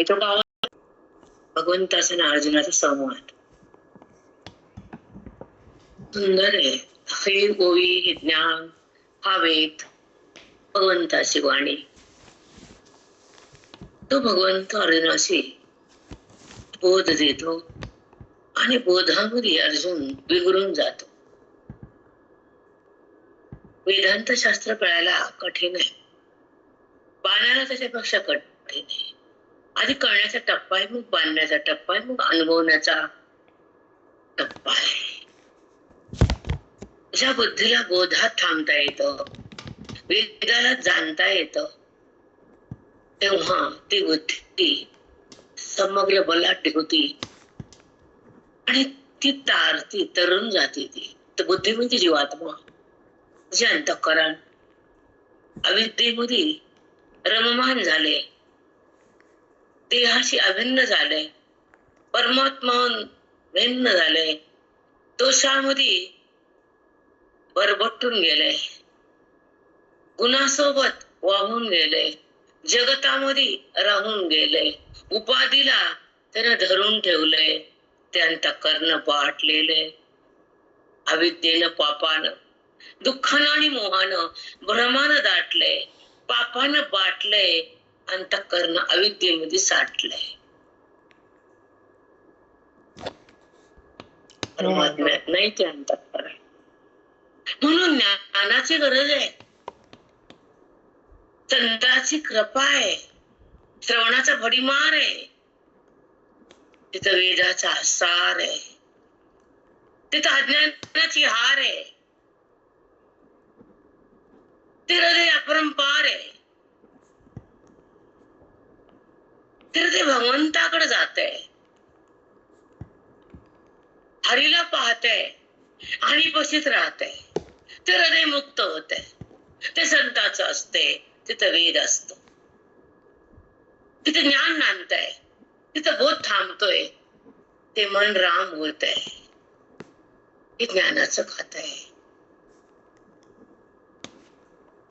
इथं गावात भगवंताचा आणि अर्जुनाचा संवाद सुंदर आहे. हे ओवी, हे ज्ञान, हा वेद, भगवंताची वाणी. तो भगवंत अर्जुनाशी बोध देतो आणि बोधामध्ये अर्जुन विगुरून जातो. वेदांत शास्त्र कळायला कठीण आहे, बाणाला त्याच्यापेक्षा कठीण आहे. आधी कळण्याचा टप्पा आहे, मग बांधण्याचा टप्पा आहे, मग अनुभवण्याचा टप्पा आहे. ज्या बुद्धीला बोधात थांबता येतं, वेदाला जाणता येतं, तेव्हा ती बुद्धी समग्र बलाढ्य होती आणि ती तारती, तरुण जाते. ती तर बुद्धी म्हणजे जीवात्मा, जे अंतःकरण अविद्येमध्ये रममान झाले, देहाशी अभिन्न झाले, परमात्माहून भिन्न झाले, दोषामध्ये बरबटून गेले, गुणासोबत वाहून गेले, जगतामध्ये राहून गेले, उपाधीला त्यानं धरून ठेवले, ते अंतःकरण बाटलेले, अविद्येनं पापानं दुःखानं आणि मोहानं भ्रमानं दाटले, पापानं बाटले, अंतःकरण अविद्येमध्ये साठले. परमात्म्यात नाही ते अंतःकरण. म्हणून ज्ञानाची गरज आहे, संताची कृपा आहे, श्रवणाचा भडीमार आहे, तिथं वेदाचा सार आहे, तिथं अज्ञानाची हार आहे, ते हृदय अपरंपार आहे, ते हृदय भगवंताकडे जाते, हरीला पाहते आणि पशीत राहते, ते हृदय मुक्त होते, ते संताचं असते, तिथं वेद असतो, तिथे ज्ञान नांदतंय, तिथं बोध थांबतोय, ते मन राम होत आहे, हे ज्ञानाचं खात आहे.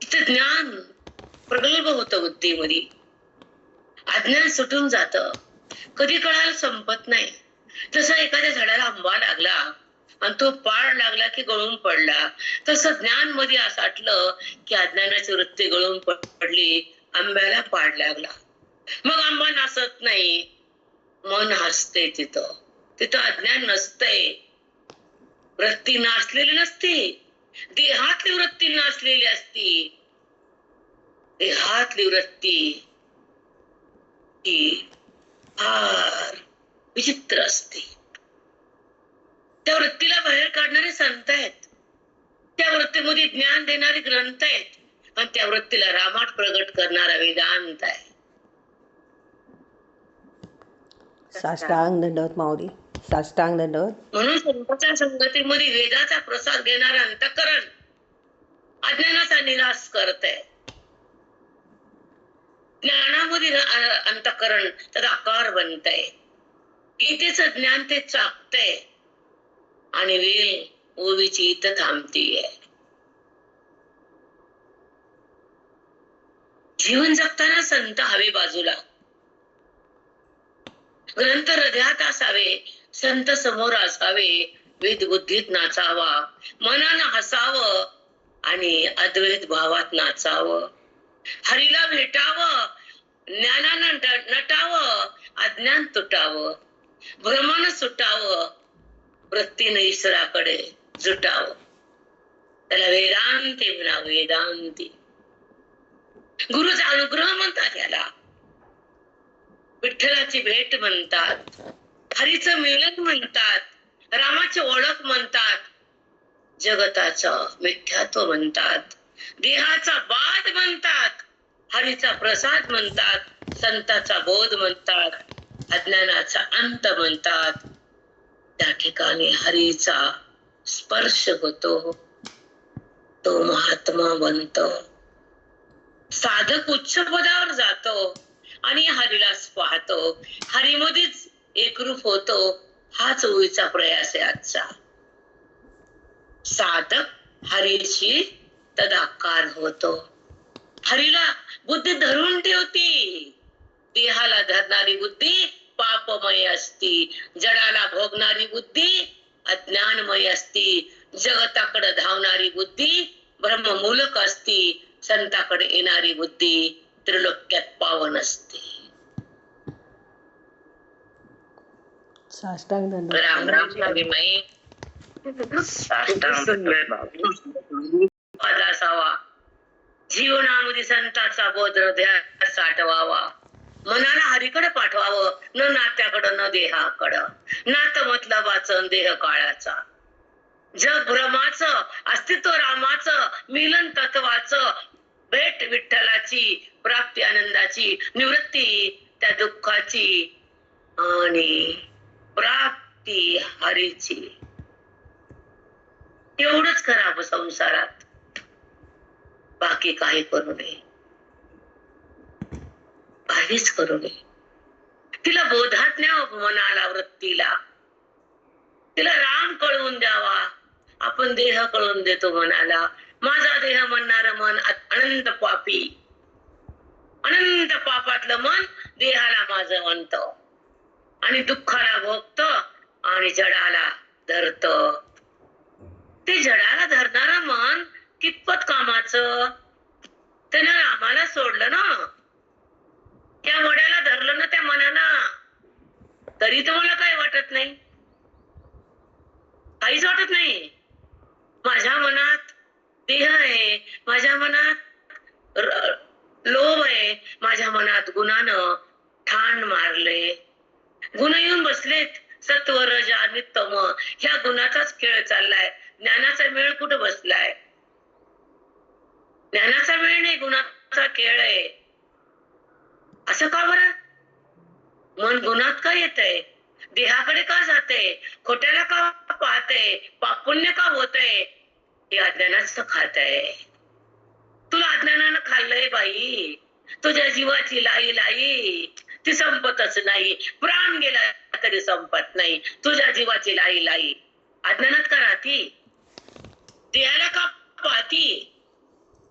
तिथे ज्ञान प्रगल्भ होतं बुद्धीमध्ये, अज्ञान सुटून जातं, कधी कळायला संपत नाही. तसं एखाद्या झाडाला आंबा लागला आणि तो पाड लागला की गळून पडला, तसं ज्ञान मध्ये साठलं की अज्ञानाची वृत्ती गळून पडली, आंब्याला पाड लागला. मग आंबा नासत नाही, मन हसते, तिथं तिथं अज्ञान नसतंय, वृत्ती नासलेली नसते, देहातली वृत्ती नासलेली असती. देहातली वृत्ती ही फार विचित्र असते. त्या वृत्तीला बाहेर काढणारे संत आहेत, त्या वृत्तीमध्ये ज्ञान देणारे ग्रंथ आहेत, आणि त्या वृत्तीला रामाट प्रगट करणारा वेदांत आहे. साष्टांग दंडवत माऊली, साष्टांग दंडवत. म्हणून संतांच्या संगतीमध्ये वेदाचा प्रसाद घेणारे अंतःकरण अज्ञानाचा निराश करते, ज्ञानामध्ये अंतःकरण त्याचा आकार बनतंय, गीतेचं ज्ञान ते चाकतंय आणि वेल ओवीची इथं थांबतीये. जीवन जगताना संत हवे बाजूला, ग्रंथ हृदयात असावे, संत समोर असावे, वेद बुद्धीत नाचावा, मनानं हसावं आणि अद्वैत भावात नाचावं, हरीला भेटावं, ज्ञानानं नटावं, अज्ञान तुटावं, भ्रमानं सुटावं, वृत्तीनं ईश्वराकडे जुटावं. त्याला वेदांती म्हणा, वेदांती. गुरुचा अनुग्रह म्हणतात याला, विठ्ठलाची भेट म्हणतात, हरीचं मिलन म्हणतात, रामाची ओळख म्हणतात, जगताचं मिथ्यात्व म्हणतात, देहाचा बाध म्हणतात, हरीचा प्रसाद म्हणतात, संताचा बोध म्हणतात, अज्ञानाचा अंत म्हणतात. त्या ठिकाणी हरीचा स्पर्श होतो, तो महात्मा बनतो, साधक उच्च पदावर जातो आणि हरीलाच पाहतो, हरीमध्येच एकरूप होतो. हाच ओळीचा प्रयास आहे आजचा. साधक हरीशी तदाकार होतो, हरीला बुद्धी धरून ठेवती, देहाला धरणारी बुद्धी पापमय असती, जडाला भोगणारी बुद्धी अज्ञानमय असती, जगताकडे धावणारी बुद्धी ब्रह्ममूलक असती, संताकडे येणारी बुद्धी त्रिलोक्यात पावन असते. साष्टांग दंडवत. राम राम स्वामी माई. असावा जीवनामध्ये संताचा बोध हृदयात साठवावा, मनाला हरीकडे पाठवावं, न नात्याकडं न देहाकडं, नात मतलबाचं देह काळाचा, जग भ्रमाचं अस्तित्व रामाचं, मिलन तत्वाचं, भेट विठ्ठलाची, प्राप्ती आनंदाची, निवृत्ती त्या दुःखाची आणि प्राप्ती हरीची. एवढंच करावं संसारात, बाकी काही करू नये, काहीच करू नये. तिला बोधात न्यावं मनाला, वृत्तीला, तिला राम कळवून द्यावा. आपण देह कळवून देतो मनाला. माझा देह म्हणणार मन अनंत पापी, अनंत पापातलं मन देहाला माझं म्हणत आणि दुःखाला भोगत आणि जडाला धरत. ते जडाला धरणारा मन कितपत कामाचं? त्यानं रामाला सोडलं ना, त्या वड्याला धरलं ना त्या मनानं, तरी तर मला काही वाटत नाही, काहीच वाटत नाही. माझ्या मनात देह आहे, माझ्या मनात लोभ आहे, माझ्या मनात गुणानं ठाण मारले, गुण येऊन बसलेत, सत्व रज आणि तम. ह्या गुणाचाच खेळ चाललाय. ज्ञानाचा मेळ कुठं बसलाय? ज्ञानाचा वेळ नाही, गुणाचा खेळ आहे. असं का बरं? मन गुणात का येतंय? देहाकडे का जाते? खोट्याला का पाहते? पापुण्य का होतंय? हे अज्ञानाचं खात आहे. तुला अज्ञानानं खाल्लंय बाई. तुझ्या जीवाची लाई लाई ती संपतच नाही. प्राण गेला तरी संपत नाही. तुझ्या जीवाची लाई लाई अज्ञानात का राहती? देहाला का पाहती?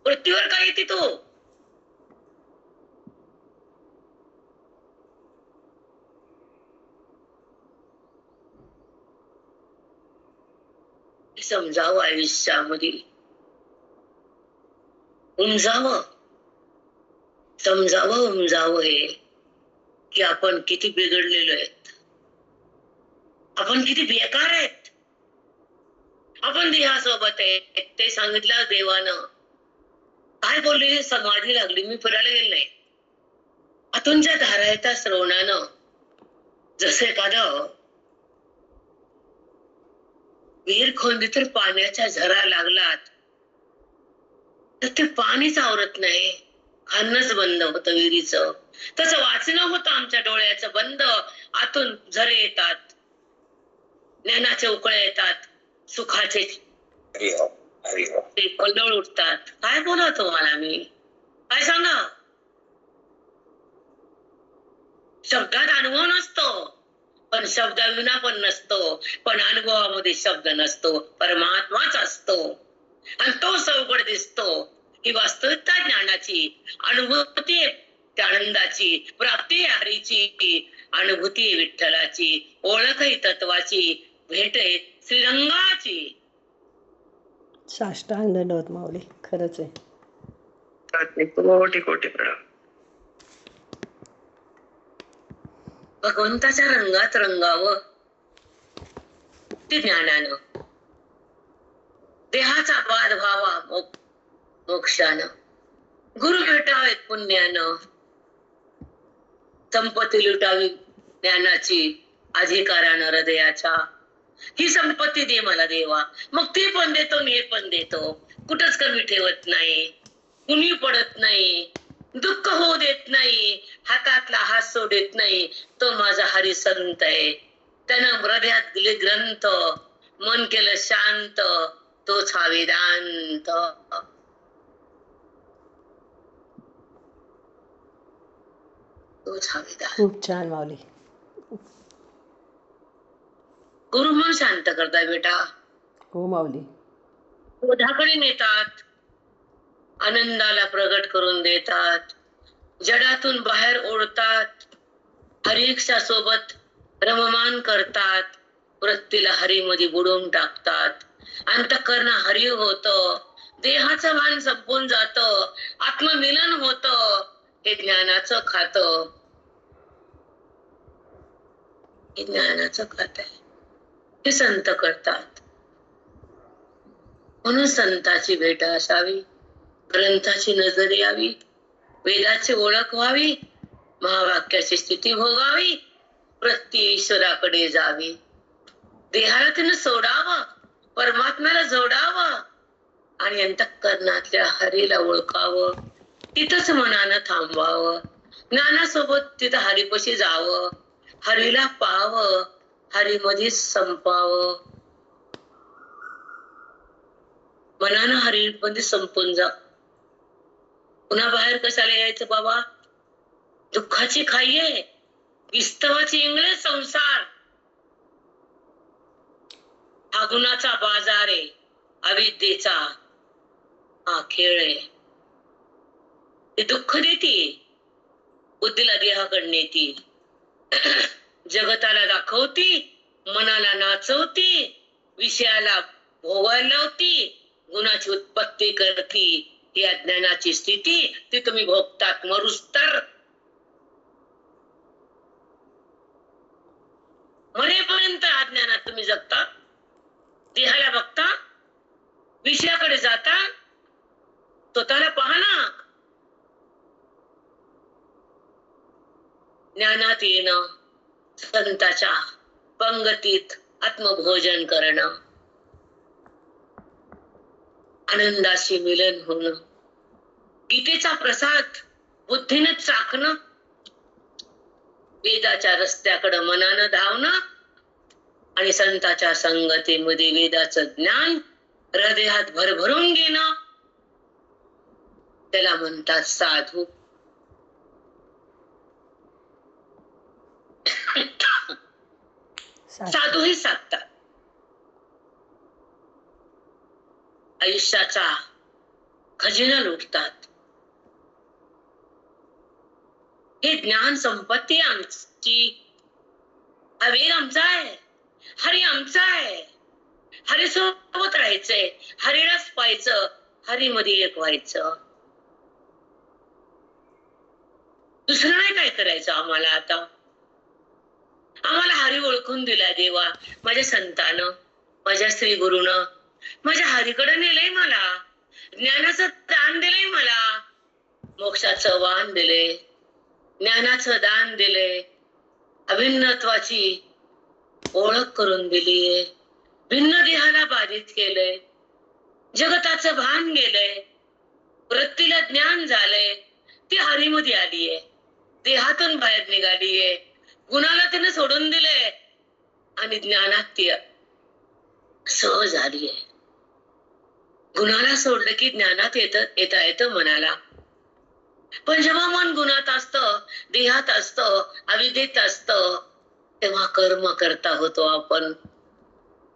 मृत्यूवर का येते तू? समजावं आयुष्यामध्ये, उमजावं, समजावं उमजावं हे की आपण किती बिघडलेलो आहेत, आपण किती बेकार आहेत, आपण देहासोबत आहे. ते सांगितलं देवानं. काय बोलले? समाधी लागली. मी फिरायला गेले नाही. आतूनच्या धारा येतात श्रवणानं. जसं एखादं विहीर खोदली तर पाण्याच्या झरा लागलात तर ते पाणीच आवरत नाही, खाणच बंद होतं विहिरीचं. तसं वाचणं होतं आमच्या डोळ्याचं बंद. आतून झरे येतात, ज्ञानाचे उकळे येतात, सुखाचे ते कल्लोळ उठतात. काय बोलवतो मला मी? काय सांगा? शब्दात अनुभव नसतो, पण शब्दाविना पण नसतो, पण अनुभवामध्ये शब्द नसतो, परमात्माच असतो आणि तो सवगड दिसतो. ही वास्तविकता ज्ञानाची, अनुभूती त्या आनंदाची, प्राप्ती हरीची, अनुभूती विठ्ठलाची, ओळख ही तत्वाची, भेट आहे श्रीरंगाची. साष्टांग दंडवत माऊली. खरंच आहे. कोटी कोटी प्रणाम. भगवंताच्या रंगात रंगावं ते ज्ञानानं, देहाचा बाध व्हावा मोक्षानं, गुरु भेटावेत पुण्यानं, संपत्ती लुटावी ज्ञानाची अधिकारानं हृदयाच्या. ही संपत्ती दे मला देवा, मग ते पण देतो आणि हे पण देतो. कुठंच कमी ठेवत नाही, कुणी पडत नाही, दुःख होऊ देत नाही, हातातला हात सोडत नाही. तो माझा हरी संत आहे. त्यानं हृदयात दिले ग्रंथ, मन केलं शांत, तोच हा वेदांत. तोच हा वेदांत. खूप छान माऊली. गुरु मन शांत करताय बेटा. हो माऊली. बोधाकडे नेतात, आनंदाला प्रगट करून देतात, जडातून बाहेर ओढतात, हरिक्षा सोबत रममान करतात, वृत्तीला हरीमध्ये बुडवून टाकतात, अंतःकरण हरी होत, देहाचं भान संपून जात, आत्ममिलन होत, हे ज्ञानाचं खात, हे ज्ञानाचं खात आहे, हे संत करतात. म्हणून संताची भेट असावी, ग्रंथाची नजर यावी, वेदाची ओळख व्हावी, महावाक्याची स्थिती भोगावी, प्रति ईश्वराकडे जावी, देहाला तिनं सोडावं, परमात्म्याला जोडावं आणि अंतःकरणातल्या हरीला ओळखावं, तिथंच मनानं थांबवावं, ज्ञानासोबत तिथं हरीपाशी जावं, हरीला पाहावं, हरीमध्येच संपावं. मनानं हरीमध्ये संपून जा. पुन्हा बाहेर कशाला यायचं बाबा? दुःखाची खाई आहे, विस्तवाची इंगळे संसार, हा गुणाचा बाजार आहे, अविद्येचा हा खेळ आहे. ते दुःख देते, बुद्धीला देहाकडे नेती, जगताला दाखवती, मनाला नाचवती, विषयाला भोगायला लावती, गुणाची उत्पत्ती करती. ही अज्ञानाची स्थिती, ती तुम्ही भोगतात मरुस तर. मरेपर्यंत अज्ञानात तुम्ही जगता, देहाला बघता, विषयाकडे जाता, स्वतःला पहा ना. ज्ञानात येणं, संताच्या पंगतीत आत्मभोजन करणं, आनंदाशी मिलन होणं, गीतेचा प्रसाद बुद्धीनं चाखणं, वेदाच्या रस्त्याकडं मनानं धावणं आणि संताच्या संगतीमध्ये वेदाचं ज्ञान हृदयात भरभरून घेणं, त्याला म्हणतात साधू. साधू हे सांगतात आयुष्याचा खजिना लुटतात. हे ज्ञान संपत्ती आमची, हा वेद आमचा आहे, हरी आमचा आहे, हरी सोबत राहायचंय, हरीलाच पाहायचं, हरीमध्ये एक व्हायचं. दुसरं नाही काय करायचं आम्हाला. आता आम्हाला हरी ओळखून दिला देवा, माझ्या संतानं, माझ्या श्री गुरुनं माझ्या हरीकडे नेलंय, मला ज्ञानाचं दान दिलंय, मला मोक्षाचं वाण दिले, ज्ञानाचं दान दिले, अभिन्नत्वाची ओळख करून दिलीये, भिन्न देहाला बाधित केलंय, जगताचं भान गेलंय, वृत्तीला ज्ञान झालंय, ती हरीमध्ये आलीये, देहातून बाहेर निघालीये, गुणाला तिने सोडून दिले आणि ज्ञानात ती सहज आलीये. गुणाला सोडलं की ज्ञानात येता येतं मनाला. पण जेव्हा मन गुणात असतं, देहात असतं, अविद्येत असतं, तेव्हा कर्म करता होतो आपण.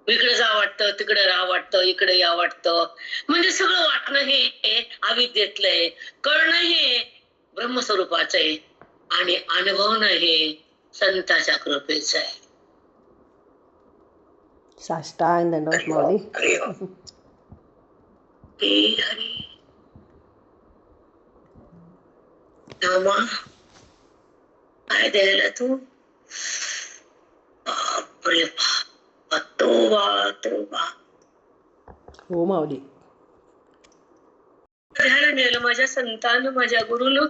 इकडे जा वाटतं, तिकडे राहा वाटतं, इकडे या वाटतं. म्हणजे सगळं वाटणं हे अविद्येतलंय, कळणं हे ब्रह्मस्वरूपाचं आहे आणि अनुभवणं हे संताच्या कृपेचं आहे. साष्टांग दंडवत माऊली. हरी हरी नामा काय द्यायला तू? बापरे बाप, तोबा. हो माऊली. द्यायला नेलं माझ्या संतानं, माझ्या गुरुनं,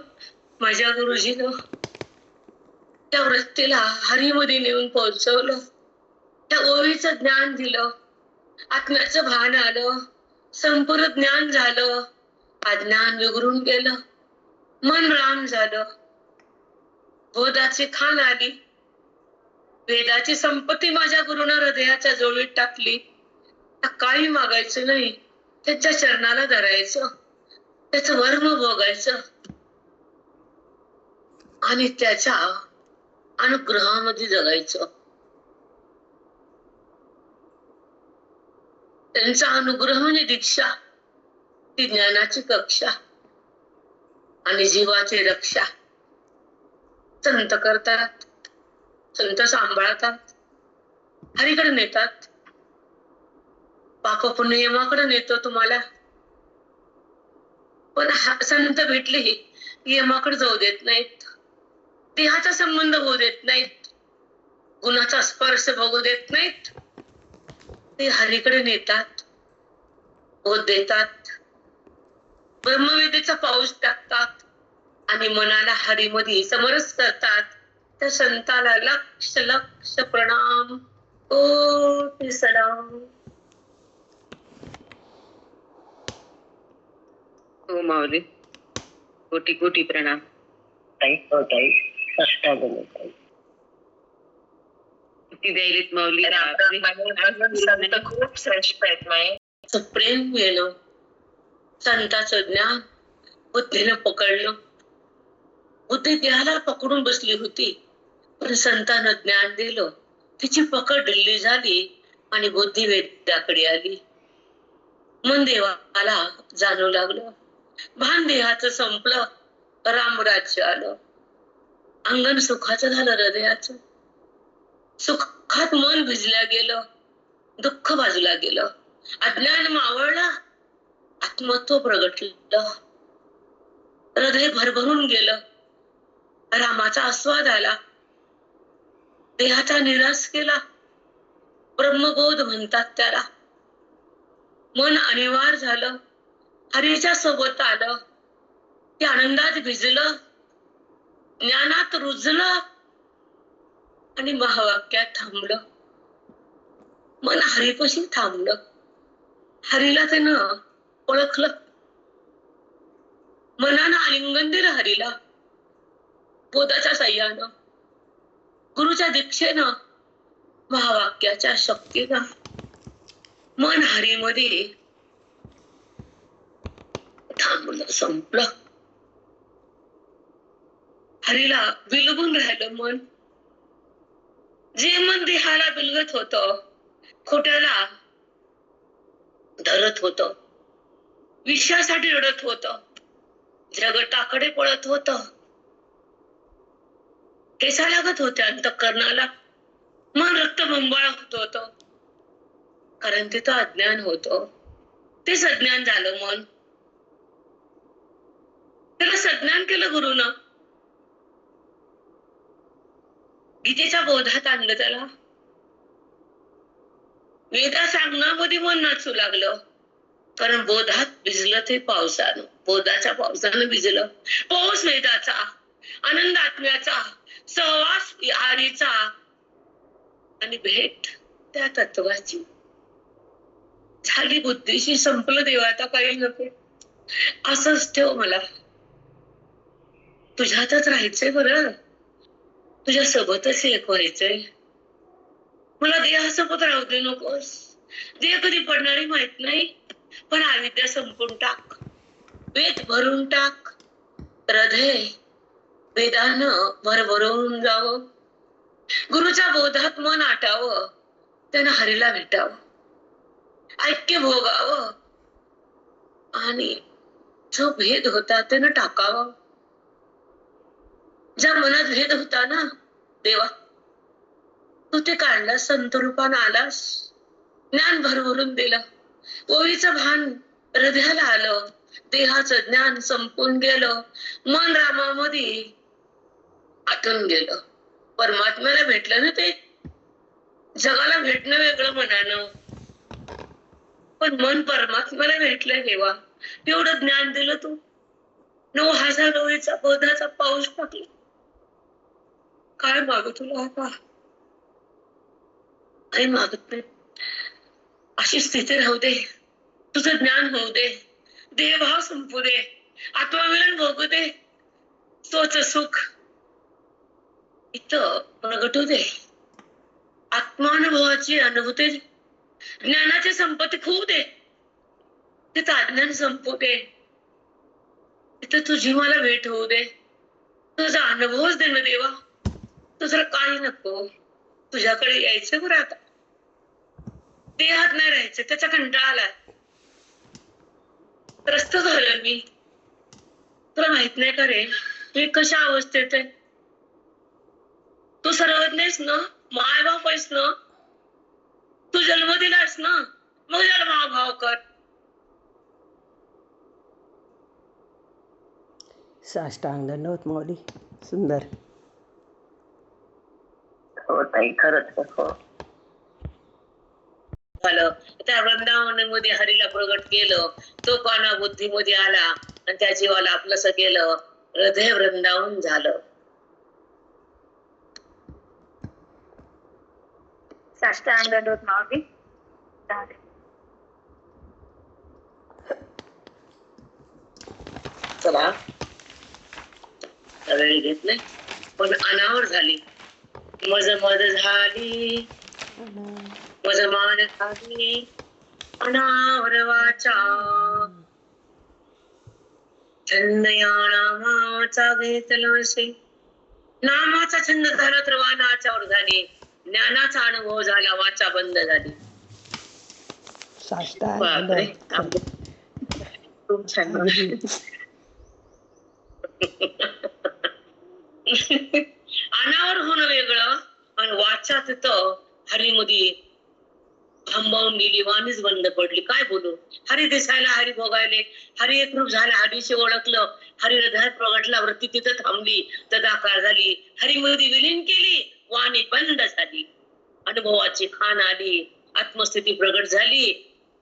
माझ्या गुरुजीनं. त्या वृत्तीला हरीमध्ये नेऊन पोहोचवलं, त्या ओळीचं ज्ञान दिलं, आत्म्याचं भान आलं, संपूर्ण ज्ञान झालं, अज्ञान विगरून गेलं, मन राम झालं, बोधाची खाण आली, वेदाची संपत्ती माझ्या गुरुनं हृदयाच्या जोडीत टाकली. काही मागायचं नाही, त्याच्या चरणाला धरायचं, त्याचं वर्म भोगायचं आणि त्याच्या अनुग्रहामध्ये जगायचं. त्यांचा अनुग्रह म्हणजे दीक्षा, ती ज्ञानाची कक्षा आणि जीवाची रक्षा संत करतात. संत सांभाळतात, हरीकडे नेतात. पाप पुण्य यमाकडे नेतो तुम्हाला. पण संत भेटले यमाकडे जाऊ देत नाहीत, देहाचा संबंध होऊ देत नाहीत, गुणाचा स्पर्श बघू देत नाहीत. ते हरीकडे नेतात, बोध देतात, ब्रह्मविद्येचा पाऊस टाकतात आणि मनाला हरीमध्ये समरस करतात. त्या संताला लक्ष लक्ष प्रणाम, कोटी सलाम. हो माऊली, कोटी कोटी प्रणाम. ताई कष्टागले ताई. किती द्यायलेत माऊली. संत खूप श्रेष्ठ आहेत माये. प्रेम मिळणं, संताचं ज्ञान बुद्धीनं पकडलं. बुद्धी देहाला पकडून बसली होती, पण संतानं ज्ञान दिलं, तिची पकड ढिल्ली झाली आणि बुद्धी वेद्याकडे आली. मन देवाला जाणू लागलं, भान देहाचं संपलं, रामराज्य आलं. अंगण सुखाचं झालं हृदयाचं. सुखात मन भिजल्या गेलं, दुःख बाजूला गेलं. अज्ञान मावळला, आत्मत्व प्रगटलं. हृदय भरभरून गेलं, रामाचा आस्वाद आला. देहाचा निराश केला, ब्रह्मबोध म्हणतात त्याला. मन अनिवार्य झालं, हरीच्या सोबत आलं. ते आनंदात भिजलं, ज्ञानात रुजलं आणि महावाक्यात थांबलं. मन हरीपाशी थांबलं. हरीला त्यानं ओळखलं, मनानं आलिंगन दिलं हरीला. बोधाच्या साह्यानं, गुरुच्या दीक्षेनं, महावाक्याच्या शक्तीनं मन हरीमध्ये थांबलं, संपलं. हरीला बिलगून राहिलं मन. जे मन देहाला बिलगत होत, खोट्याला धरत होत, विषयासाठी रडत होत, जगताकडे पळत होत, केसा लागत होत्या अंतःकरणाला. मन रक्तबंबाळ होत होत, कारण तिथं अज्ञान होत. ते सज्ञान झालं मन. त्याला सज्ञान केलं गुरुनं. गीतेच्या बोधात आणलं त्याला. वेदा सांगण्यामध्ये मन नाचू लागलं, कारण बोधात भिजलं ते पावसानं. बोधाच्या पावसानं भिजलं. पाऊस वेदाचा, आनंद आत्म्याचा, सहवास हरीचा आणि भेट त्या तत्वाची झाली. बुद्धीशी संपलं देवाचा काही नको. असंच ठेव, मला तुझ्यातच राहायचंय बरं, तुझ्या सोबतच एक व्हायचंय. मला देहासोबत राहू दे नकोस. देह कधी पडणारी माहित नाही, पण अविद्या संपून टाक, वेद भरून टाक. हृदय वेदानं भरभरून जावं, गुरुच्या बोधात मन आटावं, त्यानं हरीला भेटावं, ऐक्य भोगावं आणि जो भेद होता त्यानं टाकावं. ज्या मनात भेद होता ना देवा, तू ते काढला, संत रूपानं आलास, ज्ञान भरभरून दिलं. ओळीचं भान हृदयाला आलं, देहाचं ज्ञान संपून गेलं, मन रामामध्ये आटून गेलं. परमात्म्याला भेटलं ना ते. जगाला भेटणं वेगळं मनानं, पण मन परमात्म्याला भेटलं. देवा एवढं ज्ञान दिलं तू. 9,000 ओळीचा बोधाचा पाऊस टाकला. काय मागू तुला आता? काही मागत नाही. अशी स्थिती राहू दे, तुझं ज्ञान होऊ दे, देहभाव संपू दे, आत्ममिलन भोगू दे, तोच सुख इथं प्रगटू दे. आत्मानुभवाची अनुभूती, ज्ञानाची संपत्ती खूप दे. तिथं अज्ञान संपू दे, तिथं तुझी मला भेट होऊ दे. तुझा अनुभवच दे ना देवा. तुझं काही नको, तुझ्याकडे यायचं बरं आता. देहात नाही राहायचं, त्याचा कंटाळा आला. त्रस्त झालं मी. तुला माहित नाही का रे, मी कशा अवस्थेत आहे. तू सर्वज्ञ नाहीस ना, माय बाप आहेस ना, तू जन्म दिलास ना, मग जन्माभाव कर. साष्टांग दंडवत माऊली. सुंदर. हो ताई खरंच हो. झालं त्या वृंदावनामध्ये हरीला प्रगट केलं, तो कोणा बुद्धीमध्ये आला आणि त्या जीवाला आपलंसं केलं, हृदय वृंदावन झालं. साष्टांग दंडवत माऊली. चला वेळ घेतले पण अनावर झाली, मज मज झाली, मज मान झाली, अनावर वाचा. छंद या नामाचा घेतला शे, नामाचा छंद झाला तर वानाच्यावर झाली, ज्ञानाचा अनुभव झाला, वाचा बंद झाली. साष्टांग बापरे, दंडवत. खूप छान. अनावर होणं वेगळं आणि वाचा तिथं हरीमध्ये थांबवून गेली, वाणीच बंद पडली. काय बोलू, हरी दिसायला, हरी भोगायले, हरी एकरूप झाला, हरीशी ओळखलं, हरी हृदयात प्रगटला, वृत्ती तिथं थांबली, तदाकार झाली, हरीमध्ये विलीन केली, वाणी बंद झाली, अनुभवाची खाण आली, आत्मस्थिती प्रगट झाली,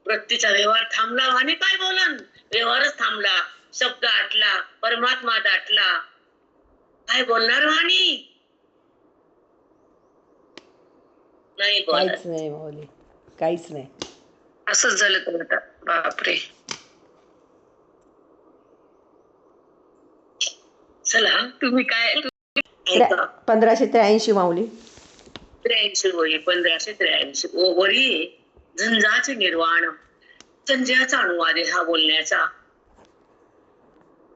वृत्तीचा व्यवहार थांबला, वाणी काय बोलन, व्यवहारच थांबला, शब्द आटला, परमात्मा दाटला, काय बोलणार वाणी, नाही बोलत. काहीच नाही माऊली, काहीच नाही. असंच झालं तर आता बापरे. चला तुम्ही काय 1583 माऊली. 83 वरी 1583 वरी झंझाचे निर्वाण, संजयाचा अनुवाद आहे हा बोलण्याचा.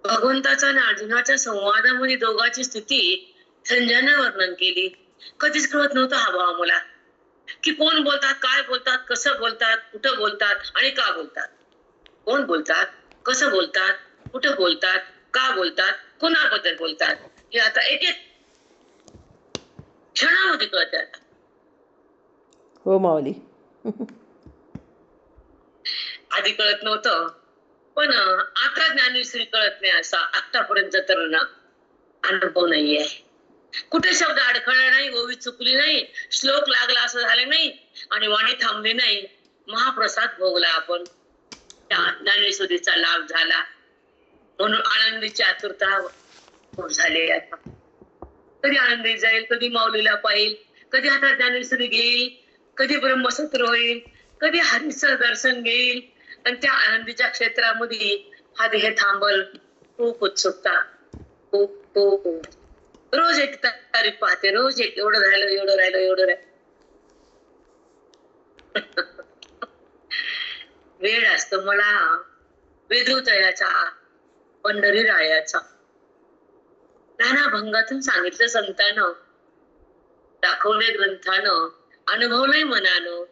भगवंताचा आणि अर्जुनाच्या संवादामध्ये दोघांची स्थिती संजयानं वर्णन केली. कधीच कळत नव्हतं हा भाव मला, की कोण बोलतात, काय बोलतात, कसं बोलतात, कुठं बोलतात आणि का बोलतात, कोण बोलतात, कसं बोलतात, कुठं बोलतात, का बोलतात, कोणाबद्दल बोलतात, हे आता एक एक क्षणामध्ये कळते आता. हो माऊली. आधी कळत नव्हतं, पण आता ज्ञानेश्वरी कळत नाही असा आतापर्यंत तर ना अनुभव नाहीये. कुठे शब्द अडखळला नाही, ओवी चुकली नाही, श्लोक लागला असं झालं नाही आणि वाणी थांबली नाही. महाप्रसाद भोगला आपण, त्या ज्ञानेश्वरीचा लाभ झाला, म्हणून आनंदीची आतुरता झाली. आता कधी आनंदी जाईल, कधी माऊलीला पाहिल, कधी हातात ज्ञानेश्वरी घेईल, कधी ब्रह्मसूत्र होईल, कधी हरीचं दर्शन घेईल आणि त्या आनंदीच्या क्षेत्रामध्ये हा देह थांबल. खूप उत्सुकता, खूप खूप. रोज एक तारीख पाहते, रोज एक, एवढं राहिलं, एवढं राहिलं, एवढं राहिलं. वेळ असतो मला वेदोदयाचा, पंढरी रायाचा. नाना भंगातून सांगितलं संतानं, दाखवले ग्रंथानं, अनुभवलंय मनानं.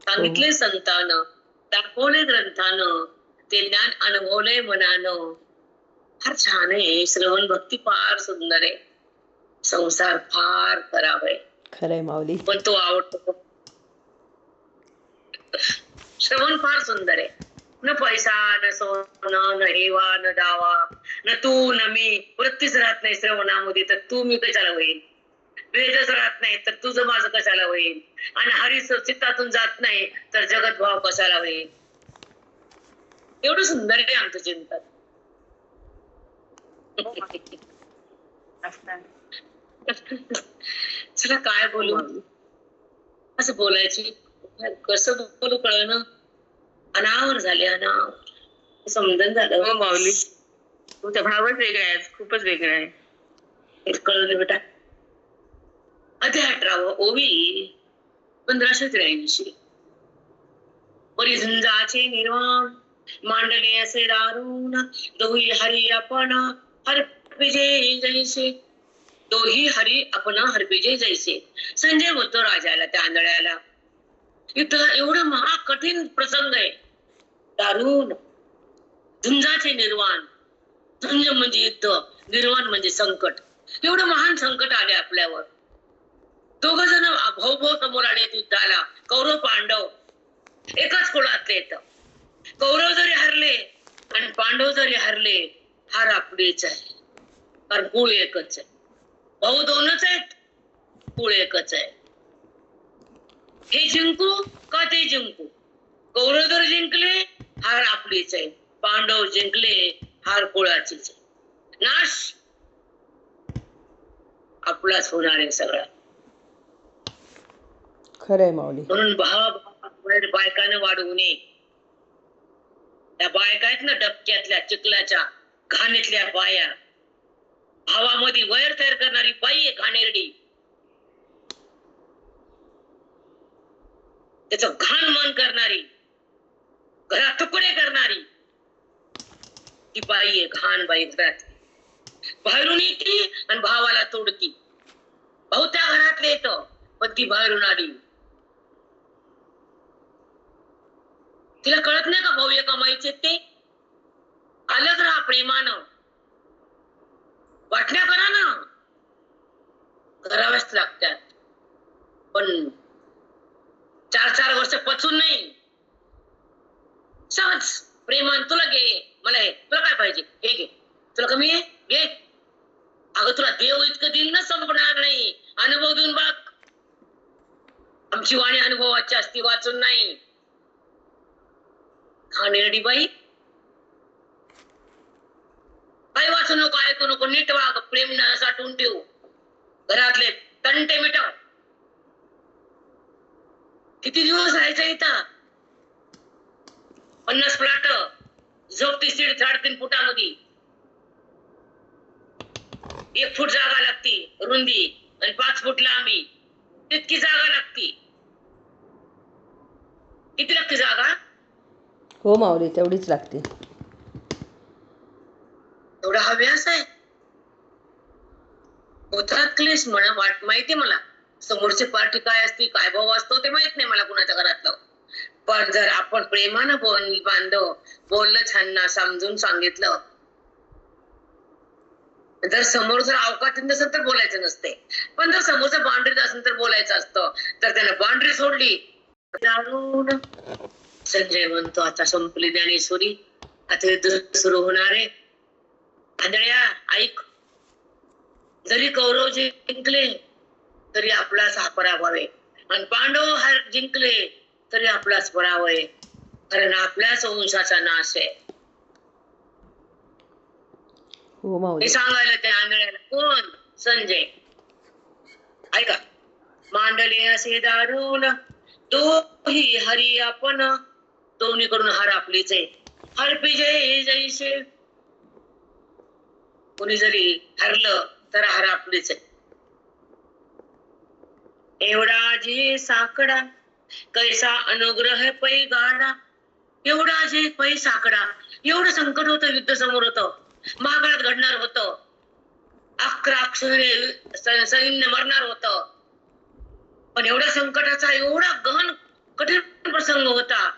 सांगितले संतानं, दाखवले ग्रंथानं, ते ज्ञान अनुभवलंय मनानं. फार छान आहे, श्रवण भक्ती फार सुंदर आहे, संसार फार खराब आहे, खरंय माऊली. पण तो आवडतो. श्रवण फार सुंदर आहे. न पैसा, न सोनं, न हेवा, न दावा, न तू न मी, वृत्तीच राहत नाही श्रवणामध्ये, तर तू मी कशाला होईल, वेदच राहत नाही तर तुझं माझं कशाला होईल, आणि हरीच चित्तातून जात नाही तर जगत भाव कशाला होईल. एवढं सुंदर आहे आमचं चिंतन. चला काय बोलू, असं बोलायची, कसं बोलू कळलं, अनावर झाले, अनावर समजून झालं. हो माऊली, तुमचा भावच वेगळा आहे, खूपच वेगळा आहे. हे कळलं बेटा. अध्याय 18 ओवी 1583. परी झुंजाचे निर्वाण, मांडले असे दारुण, दोही हरी आपण हरपिजे जैसे, दोही हरी आपण हरपिजे जैसे. संजय बोलतो राजाला, त्या आंधळ्याला, इथं एवढं महा कठीण प्रसंग आहे, दारुण. झुंजाचे निर्वाण, झुंज म्हणजे युद्ध, निर्वाण म्हणजे संकट. एवढं महान संकट आले आपल्यावर. दोघ जण भाऊ भाऊ समोर आले युद्धाला, कौरव पांडव एकाच कुळातले येत. कौरव जरी हरले आणि पांडव जरी हरले, हार आपलीच आहे, कारण कुळ एकच आहे. भाऊ दोनच आहेत, कुळ एकच आहे. हे जिंकू का ते जिंकू, कौरव जर जिंकले हार आपलीच आहे, पांडव जिंकले हार कुळाचीच आहे. नाश आपलाच होणार आहे सगळा. खरंय माऊली. म्हणून बायकाने वाढवू नये. त्या बायका आहेत ना डबक्यातल्या, चिखलाच्या, घाणीतल्या बाया. भावामध्ये वैर तयार करणारी बाई आहे घाणेरडी. त्याचं घाण मन करणारी, घरात तुकडे करणारी ती बाई आहे, घाण बाई घरात. बाहेरून येते आणि भावाला तोडती. भाऊ त्या घरातले येत, पण ती बाहेरून आली. तिला कळत नाही का भाऊ एका माईचे ते? अलग राहा प्रेमानं, वाटण्या करा ना, कराव्याच लागतात. पण 4-4 वर्ष पचून नाही, सहज प्रेमान. तुला घे, मला हे, तुला काय पाहिजे हे घे, तुला कमी आहे घे. अगं तुला देव इतकं दिल ना, संपणार नाही. अनुभव देऊन बघ. आमची वाणी अनुभवाची असती, वाचून नाही. घाणेरडी बाई, काही वाचू नको, ऐकू नको, नीट वाग, प्रेम साठवून ठेवू. घरातले तंटे मिटव. किती दिवस राहायचं इथं? 50 फ्लॅट, झोपती सीड 3.5 फुटामध्ये. 1 फूट जागा लागती रुंदी आणि 5 फूट लांबी. तितकी जागा लागती. किती लागते जागा? हो माऊली, तेवढीच लागते. एवढा हव्यास आहे. होतात क्लेश म्हणा, माहितीये मला. समोरची पार्टी काय असती, काय भाव असतो ते माहित नाही मला कुणाच्या घरातलं. पण जर आपण प्रेमानं बोललं, छान समजून सांगितलं, जर समोर जर अवकाश नसेल तर बोलायचं नसते. पण जर समोरचं बाउंड्री असेल तर बोलायचं असतं. तर त्याने बाउंड्री सोडली. संजय म्हणतो आता संपली ज्ञानेश्वरी, आता युद्ध सुरू होणार आहे. आंधळ्या ऐक, जरी कौरव जिंकले तरी आपलाच हा पराभव आहे, आणि पांडव जिंकले तरी आपलाच पराभव आहे, कारण आपल्याच वंशाचा नाश आहे. हो माऊली. हे सांगायला त्या आंधळ्याला कोण? संजय. ऐका, मांडले असे दारुण तोही हरी आपण, दोन्हीकडून हार आपलीच आहे. हर विजय जैसे, कोणी जरी हरलं तर हार आपलीच आहे. एवढा जे साकडा कैसा अनुग्रह पै गाडा, एवढा जे पै साकडा. एवढं संकट होतं, युद्ध समोर होतं, महाभारत घडणार होतं, 11 अक्षरे सैन्य मरणार होतं. पण एवढ्या संकटाचा एवढा गहन कठीण प्रसंग होता,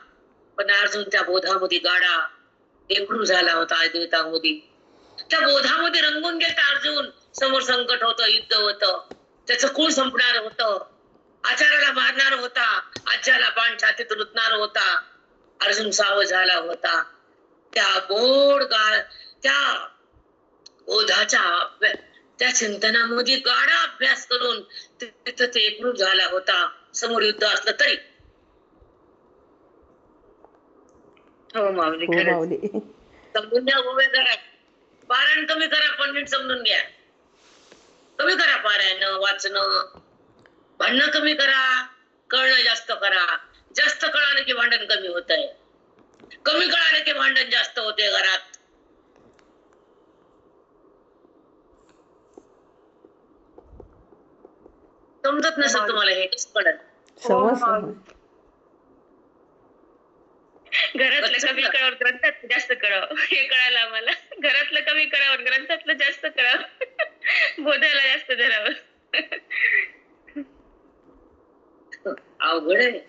पण अर्जुन त्या बोधामध्ये गाडा एकरूप झाला होता. अद्वैतामध्ये त्या बोधामध्ये रंगून गेला अर्जुन. समोर संकट होतं, युद्ध होतं, त्याचं कुळ संपणार होतं, आचार्याला मारणार होता, आज्याला बाण छातीत रुतणार होता. अर्जुन सावध झाला होता. त्या बोधाच्या त्या चिंतनामध्ये गाढा अभ्यास करून तिथं ते एकरूप झाला होता. समोर युद्ध असलं तरी. हो माऊली, हो खरंच. माऊली. समजून घ्या, उभे करा, पारायण कमी करा, पण नीट समजून घ्या. कमी करा पारायण, वाचणं, भांडणं कमी करा, कळणं जास्त करा. जास्त कळालं की भांडण कमी होत आहे, कमी कळालं की भांडण जास्त होते घरात. समजत नसेल तुम्हाला हे कसं कळत? समज. घरातलं कमी कळावं, ग्रंथात जास्त कळावं, हे कळालं आम्हाला. घरातलं कमी कळावं, ग्रंथातलं जास्त कळावं, बोधायला जास्त धरावं. अवघड आहे.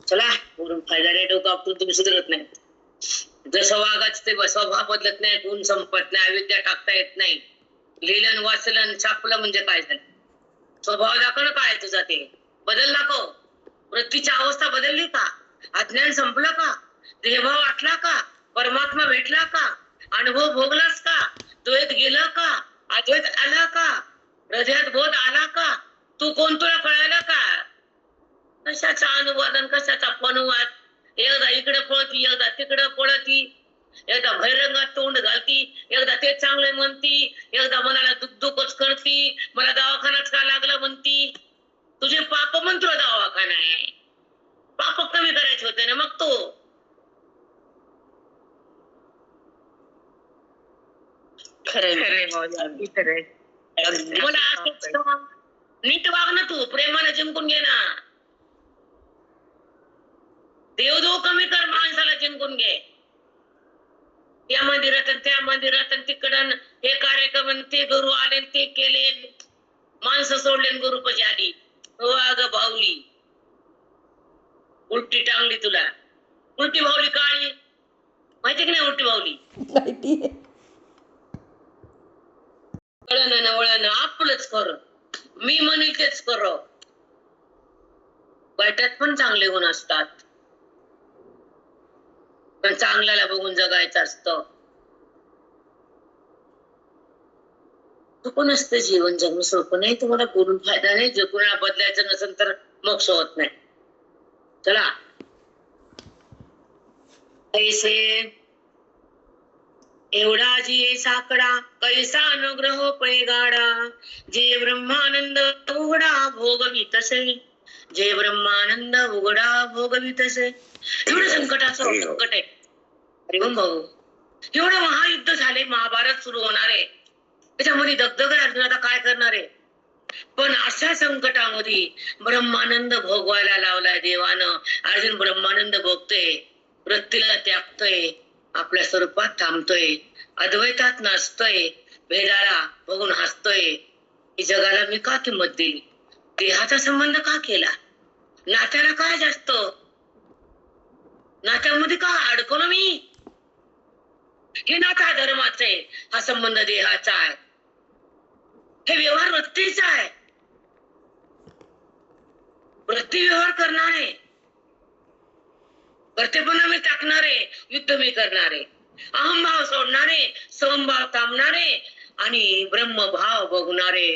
चला, बोलून फायदा नाही, डोकं आपलं तुम्ही सुधारत नाही. जसं वागाच ते स्वभाव बदलत नाही, गुण संपत नाही, अविद्या टाकता येत नाही. लिहिलं वाचलं छापलं म्हणजे काय झालं? स्वभाव दाखवणं काय तुझा ते बदल दाखव. वृत्तीची अवस्था बदलली का? अज्ञान संपलं का? देहभाव वाटला का? परमात्मा भेटला का? अनुभव भोगलास का? द्वैत गेला का? अद्वैत आला का? हृदयात बोध आला का? तू कोण तुला कळायला का? कशाचा अनुवाद आणि कशाचा पनुवाद? एकदा इकडे पळती, एकदा तिकडे पळती, एकदा भैरंगात तोंड घालती, एकदा ते चांगले म्हणती, एकदा मनाला दुखच करती, मला दवाखानाच का लागला म्हणती. तुझे पाप म्हण तुला दवाखाना आहे. पाप कमी करायचे होते ना मग तो. खरंय माऊली, खरंय. मला असंच का? नीट वाग ना तू, प्रेमाने जिंकून घे ना. देवदेव कमी कर, माणसाला जिंकून घे. या मंदिरात त्या मंदिरात तिकडं हे कार्यक्रम ते गुरु आले ते केले, माणसं सोडले गुरुपशी आली. हो अगं भाऊली, उलटी टांगली तुला. उलटी भाऊली काळी माहिती की नाही? उलटी भाऊली माहितीये. वळण वळण आपलंच कर, मी म्हणेल तेच कर. वाईटात पण चांगले गुण असतात, पण चांगल्याला बघून जगायचं असतं. सोपं नसतं जीवन जगणं, सोपं नाही. तुम्हाला बोलून फायदा नाही. जर कुणाला बदलायचं नसेल तर मोक्ष होत नाही. चला कैसे एवढा जी साकडा, कैसा अनुग्रह पैगाडा, जे ब्रह्मानंद उघडा भोगवी तसे, जे ब्रह्मानंद उघडा भोगवी तसे. एवढं संकटाचं संकट आहे. अरे भाऊ, एवढं महायुद्ध झाले, महाभारत सुरू होणार आहे, त्याच्यामध्ये दगदग अर्जुन आता काय करणार आहे. पण अशा संकटामध्ये ब्रह्मानंद भोगवायला लावलाय देवानं. अर्जुन ब्रह्मानंद भोगतोय, वृत्तीला त्यागतोय, आपल्या स्वरूपात थांबतोय, अद्वैतात नाचतोय, भेदाला बघून हसतोय. की जगाला मी का किंमत दिली? देहाचा संबंध का केला? नात्याला काय जास्त? नात्यामध्ये का अडकलो मी? हे नाता धर्माचं आहे, हा संबंध देहाचा आहे, हे व्यवहार वृत्तीचा आहे. वृत्ती व्यवहार करणारे, कर्तेपणा मी टाकणारे, युद्ध मी करणारे, अहमभाव सोडणारे, समभाव थांबणारे आणि ब्रह्मभाव बघणारे,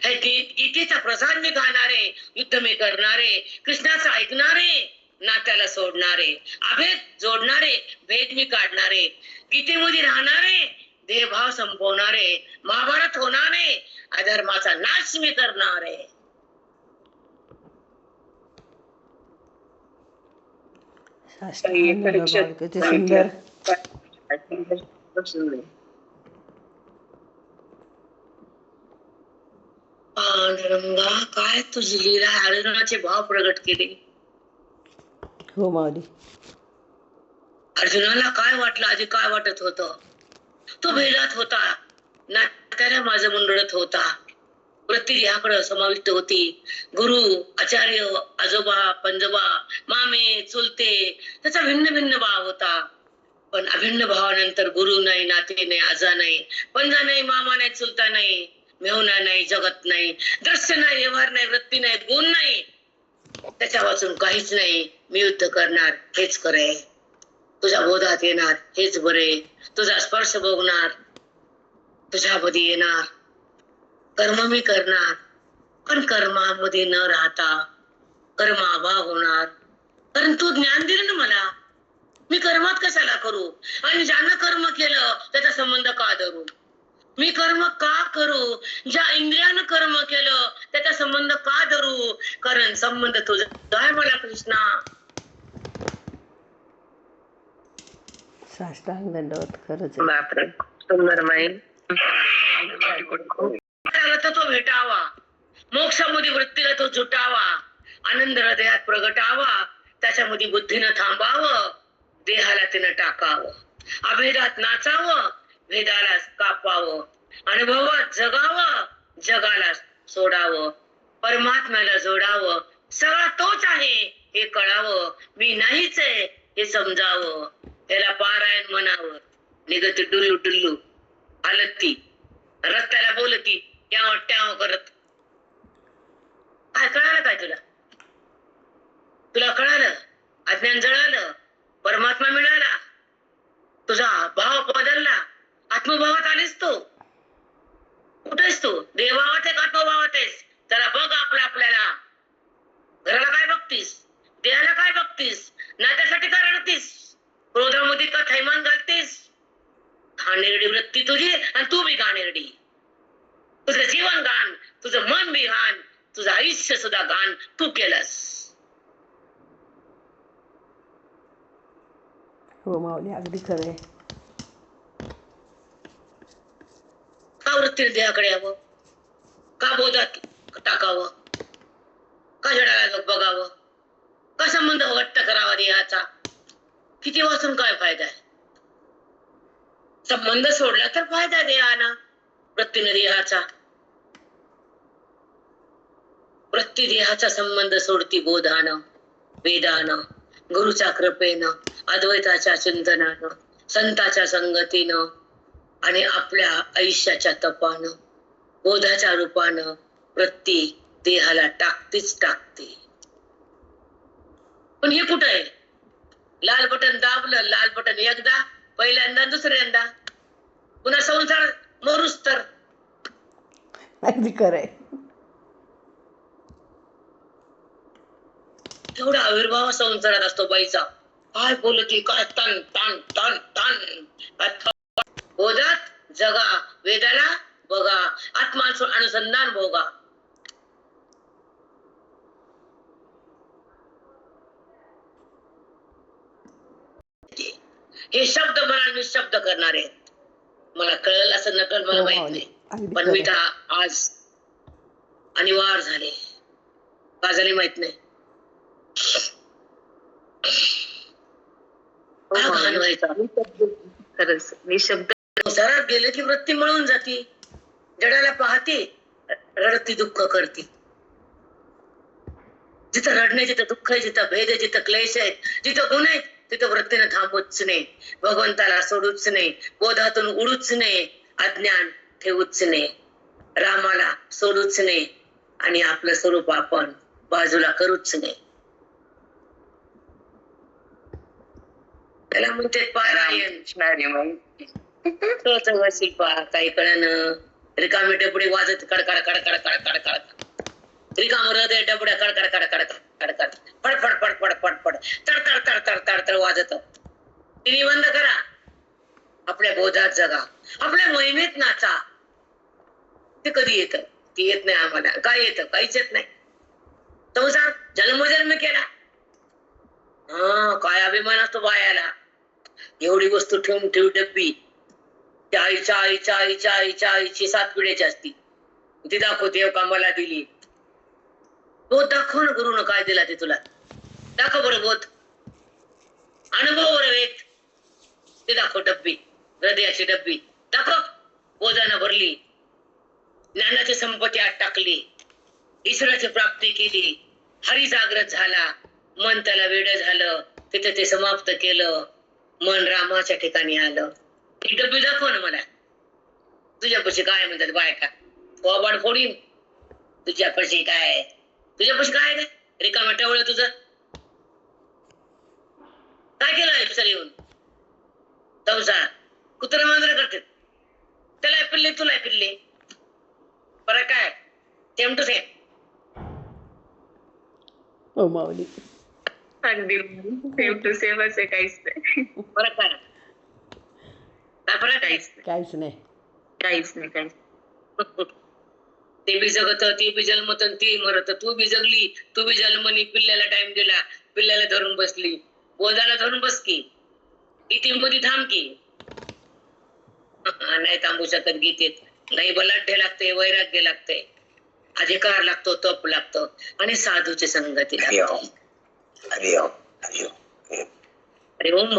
हे गीतेचा प्रसाद मी खाणारे, युद्ध मी करणारे, कृष्णाचं ऐकणारे, नात्याला सोडणारे, अभेद जोडणारे, भेद मी काढणारे, गीतेमध्ये राहणारे, देहभाव संपवणारे, महाभारत होणारे, अधर्माचा नाश मी करणारे. किती सुंदर. पांडुरंगा, काय तुझी लीला, अर्जुनाचे भाव प्रगट केले. हो माऊली. अर्जुनाला काय वाटलं, आधी काय वाटत होत? तो भेदात होता, नात्याला माझं मंडळत होता, वृत्ती ह्याकडे समाविष्ट होती. गुरु, आचार्य, आजोबा, पंजोबा, मामे, चुलते, त्याचा भिन्न भिन्न भाव होता. पण अभिन्न भावानंतर गुरु नाही, नाते नाही, आजा नाही, पंजा नाही, मामा नाही, चुलता नाही, मेहुणा नाही, जगत नाही, दृश्य नाही, व्यवहार नाही, वृत्ती नाही, गुण नाही, त्याच्या वाचून काहीच नाही. मी युद्ध करणार, हेच करे, तुझ्या बोधात येणार, हेच बरे, तुझा स्पर्श बघणार, तुझ्यामध्ये येणार, कर्म मी करणार, पण कर्मामध्ये न राहता कर्माभाव होणार. कारण तू ज्ञान दिलं ना मला, मी कर्मात कशाला करू? आणि ज्यानं कर्म केलं त्याचा संबंध का धरू? मी कर्म का करू? ज्या इंद्रियानं कर्म केलं त्याचा संबंध का धरू? कारण संबंध तुझा आहे मला कृष्णा. साष्टांग दंडवत. खरंच बापरे, सुंदर माई. तो भेटावा, मोक्षामध्ये वृत्तीला तो जुटावा, आनंद हृदयात प्रगटावा, त्याच्यामध्ये बुद्धीनं थांबावं, देहाला तिनं टाकावं, अभेदात नाचावं, भेदाला कापावं, अनुभवात जगावं, जगाला सोडावं, परमात्म्याला जोडावं, सगळा तोच आहे हे कळावं, मी नाहीच आहे हे समजावं, त्याला पारायण म्हणावं, निगती डुल्लू डुल्लू आलती रस्त्याला बोलती ट्याव ट्याव करत. काय कळालं काय तुला? तुला कळालं? अज्ञान जळालं, परमात्मा मिळाला, तुझा भाव बदलला, आत्मभावात आलीस तू. कुठेस तू? देवभावात आहे का आत्मभावात आहेस? जरा बघ आपल्याला. घराला काय बघतीस? देहाला काय बघतीस? नात्यासाठी का रडतीस? क्रोधामध्ये का थैमान घालतीस? घाणेरडी वृत्ती तुझी आणि तू बी घाणेरडी. तुझं जीवन घाण, तुझं मन बी घाण, तुझं आयुष्य सुद्धा घाण तू केलंस. हो माऊली, अगदी खरं आहे. का वृत्तीने देहाकडे यावं? का बोधात टाकावं? का जडाला बघावं? का संबंध घट्ट करावा देहाचा? किती वाचून काय फायदा आहे? संबंध सोडला तर फायदा देहाना, वृत्तीने देहाचा. वृत्ती देहाचा संबंध सोडती बोधानं, वेदानं, गुरुच्या कृपेनं, अद्वैताच्या चिंतनानं, संताच्या संगतीनं आणि आपल्या आयुष्याच्या तपानं, बोधाच्या रूपानं वृत्ती देहाला टाकतीच टाकते. पण हे कुठं आहे? लाल बटन दाबलं, लाल बटन एकदा, पहिल्यांदा, दुसऱ्यांदा, पुन्हा संसार मरूस तर. अगदी खरं आहे. एवढा आविर्भाव संसारात असतो बाईचा. काय बोलती, काय तान तान तान तान. बोधात जगा, वेदाला बघा, आत्मा अनुसंधान भोगा. हे शब्द मला निशब्द करणारे आहेत. मला कळलं असं नकल मला हो माहित माऊली, नाही, अगदी पण खरं मी आहे. आज अनिवार्य झाले. का झाले माहित नाही. का घाण व्हायचा? खरंच निशब्द. संसारात गेले की वृत्ती मळून जाती, जडाला पाहते, रडती, दुःख करते. जिथं रडणे, जिथं दुःख आहे, जिथं भेद आहे, जिथं क्लेश आहे, जिथं गुण आहे, तिथं वृत्तीने थांबूच नाही, भगवंताला सोडूच नाही, बोधातून उडूच नाही, अज्ञान ठेवूच नाही, रामाला सोडूच नाही आणि आपलं स्वरूप आपण बाजूला करूच नाही. त्याला म्हणते पारायण. काही कळणं, रिकामे डबडे वाजत कडकड कडकड कडकड कडकड, रिकाम हृदय डबड्या कडकड कडकड कडकड, फडफड फडफड फडफड, तडतड तडतड तडतड वाजत. टीव्ही बंद करा, आपल्या बोधात जगा, आपल्या मोहिमेत नाचा. ते कधी येतं? ती येत नाही आम्हाला. काय येतं? काहीच येत नाही. संसार जन्मजन्म केला. काय अभिमान असतो बायाला. एवढी वस्तू ठेवून ठेवू डब्बी, त्या आईच्या आईच्या आईच्या आईच्या आईची 7 पिढ्याची असती, ती दाखवते का मला दिली. बोध दाखव ना, गुरुनं काय दिला ते तुला. दाखव बरं बोध, अनुभव बरं वेद, ते दाखव. डब्बी, हृदयाची डब्बी दाखव. बोधानं भरली, ज्ञानाची संपत्ती आत टाकली, ईश्वराची प्राप्ती केली, हरी जागृत झाला, मन त्याला वेड झालं, तिथे ते समाप्त केलं, मन रामाच्या ठिकाणी आलं. ही डब्बी दाखव ना मला. तुझ्यापाशी काय म्हणतात बायका? फोबाड फोडीन. तुझ्यापाशी काय? तुझ्यापाशी काय रे? रिकामा टवळ तुझं. काय केलं आहे तुझं येऊन? संसार कुत्रा मांजर करतात. त्याला पिल्ले, तुला पिल्ले. फरक काय? Same to same. हो माऊली, अगदी सेम टू सेम असे काहीच नाही. फरक काय? काय फरक आहे? काहीच नाही. काहीच नाही, काहीच. ते बी जगत, ते बी जन्मत, ते मरत. तू बी जगली, तू बी जन्मली, पिल्ल्याला टाइम दिला, पिल्ल्याला धरून बसली. बोधाला धरून बस की, इथे मध्ये थांब की. नाही थांबू शकत गीतेत. नाही बलाढ्य लागते, वैराग्य लागते, अधिकार लागतो, तप लागतो आणि साधूची संगती लागते. हरि ओम, हरि ओम. अरे ओम.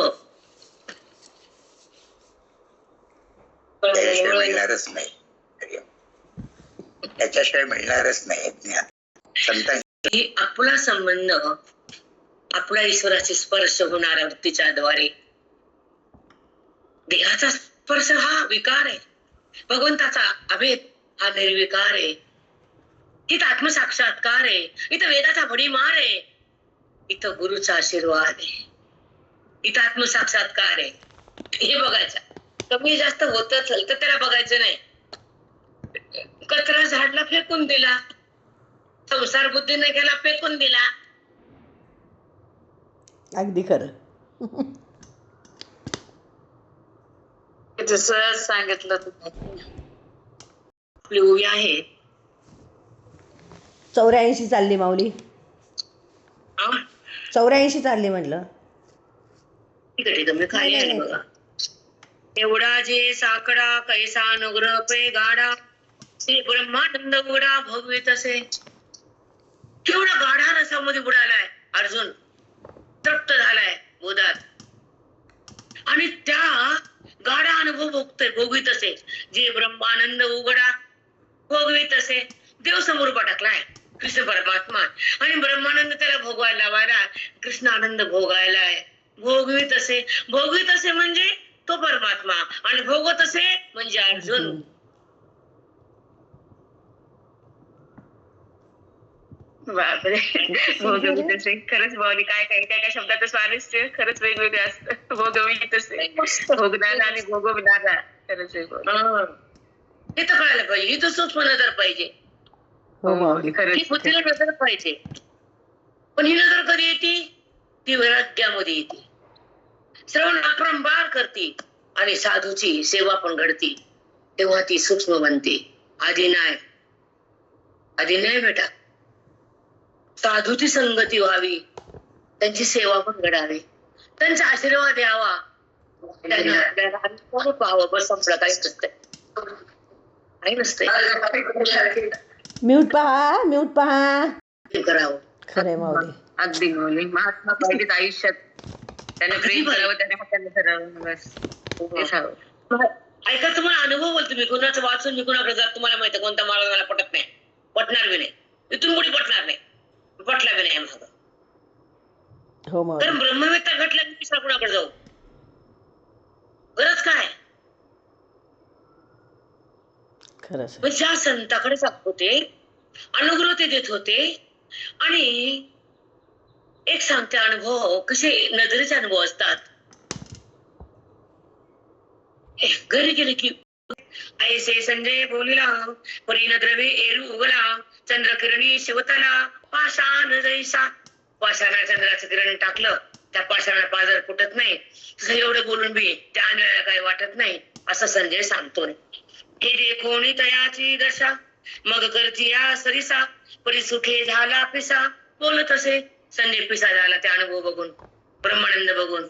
त्याशिवाय मिळणारच नाही. हरि ओम. त्याच्याशिवाय मिळणारच नाही ज्ञान. संतांची आपला संबंध, आपला ईश्वराची स्पर्श होणाऱ्या वृत्तीच्या द्वारे. देहाचा स्पर्श हा विकार आहे, भगवंताचा अभेद हा निर्विकार आहे. इथं आत्मसाक्षात्कार आहे. इथं वेदाचा भडीमार आहे. इथं गुरुचा आशीर्वाद आहे. इथं आत्मसाक्षात्कार आहे. हे बघायचं. कमी जास्त होत असेल तर त्याला बघायचं नाही. कचरा झाडला फेकून दिला, संसार बुद्धीने गेला फेकून दिला. अगदी खरं. जसं सांगितलं तुम्ही. आपली उभी आहे 84 चालली माऊली. हा? 84 चालली म्हटलं. ठीक आहे, ठीक आहे. मी खाली आहे बघा. एवढा जे साकडा कैसा अनुग्रह पे गाडा, श्री ब्रह्मानंद उडा भगवीत असे. केवढा गाढा रसामध्ये बुडालाय अर्जुन, तृप्त झालाय बोधात. आणि त्या गाढा अनुभव भोगवीत असे. जे ब्रह्मानंद उघडा भोगवीत असे. देव समोर उभा टाकलाय कृष्ण परमात्मा, आणि ब्रह्मानंद त्याला भोगवायला लावायला, कृष्ण आनंद भोगायलाय. भोगवीत असे, भोगवीत असे म्हणजे तो परमात्मा, आणि भोगत असे म्हणजे अर्जुन. बापरे. भोगवीत असे. खरंच माऊली, काय काय काय काय शब्दाचं स्वारस्य खरंच वेगवेगळं असतं. भोगवीत असे, भोगणारा आणि भोगवणारा. खरंच हा. हे तर कळायला पाहिजे. ही तर सूक्ष्म नजर पाहिजे. हो माऊली. ही खरंच. बुद्धीला नजर पाहिजे. पण ही नजर कधी येते? ती वैराग्यामध्ये येते. श्रवण अपरंपार करते आणि साधूची सेवा पण घडते. तेव्हा ती सूक्ष्म बनते. आधी नाही, आधी नाही बेटा. साधूची संगती व्हावी, त्यांची सेवा पण घडावी, त्यांचा आशीर्वाद यावा, त्यांना आपल्याला अनुभव पाहावं. बस संपलं. काही नसतंय, काही नसतंय. म्यूट पहा, म्यूट पहा. करावं. खरंय माऊली. अगदी माऊली. महात्मा पाहिजेत आयुष्यात. त्याने प्रेम करावं, त्याने हाताने करावं. बस तेच हवं. ऐका, तुम्हाला अनुभव बोलतो मी. कुणाचं वाचून मी कुणाकडे जात तुम्हाला माहिती आहे. कोणता मार्ग मला पटत नाही, पटणार बी नाही, इथून पुढे पटणार नाही, पटला बी नाही माझं. हो माऊली. कारण ब्रह्मवेत्ता घटला की पिसा कुणाकडे जाऊ? गरज काय? खरंच. मग ज्या संताकडे जात होते, अनुग्रह ते देत होते. आणि एक सांगते अनुभव, कसे नजरेचे अनुभव असतात. घरी गेले की ऐसे संजय बोलिला, परीन द्रवे एरू उगला, चंद्र किरणी शिवताला, पाषाण जैसा. पाषाणा चंद्राचं किरण टाकलं, त्या पाषाणा पाजर फुटत नाही. तसं एवढं बोलून बी त्या आंधळ्याला काही वाटत नाही, असं संजय सांगतोय. हे देखोनी तयाची दशा, मग करती या सरिसा, परी सुखे झाला पिसा. बोलत असे संजय पिसा झाला त्या अनुभव बघून, ब्रह्मानंद बघून.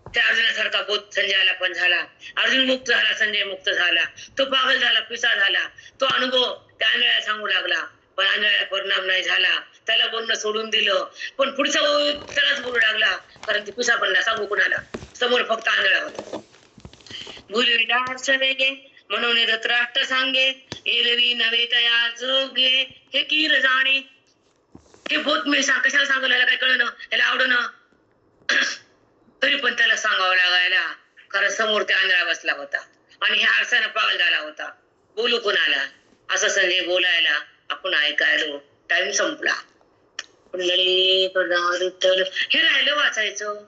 त्या अर्जुनासारखा बोध संजयाला पण झाला. अर्जुन मुक्त झाला, संजय मुक्त झाला. तो पागल झाला, पिसा झाला. तो अनुभव त्या आंधळ्याला सांगू लागला, पण आंधळ्याला परिणाम नाही झाला. त्याला बोलणं सोडून दिलं, पण पुढचा त्यालाच बोलू लागला, कारण ती पिसा पण सांगू कुणाला. समोर फक्त आंधळा होता. भूली म्हणून धृतराष्ट्र सांगे, एरवी नवे तया जोगे, हे कीर जाणे. हे बोध मी कशाला सांगायला, काय कळलं, याला आवडणं, तरी पण त्याला सांगावं लागायला, कारण समोर त्या आंधळा बसला होता आणि ह्या आरसानं पागल झाला होता. बोलू कुणाला? असं संजय बोलायला, आपण ऐकायलो. टाइम संपला. कुंडली विठ्ठल हे राहिलं वाचायचं.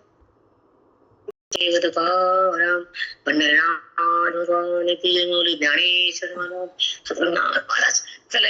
पंढरनाथ भगवान की मौली ज्ञानेश्वर महाराज, सद्गुरुनाथ महाराज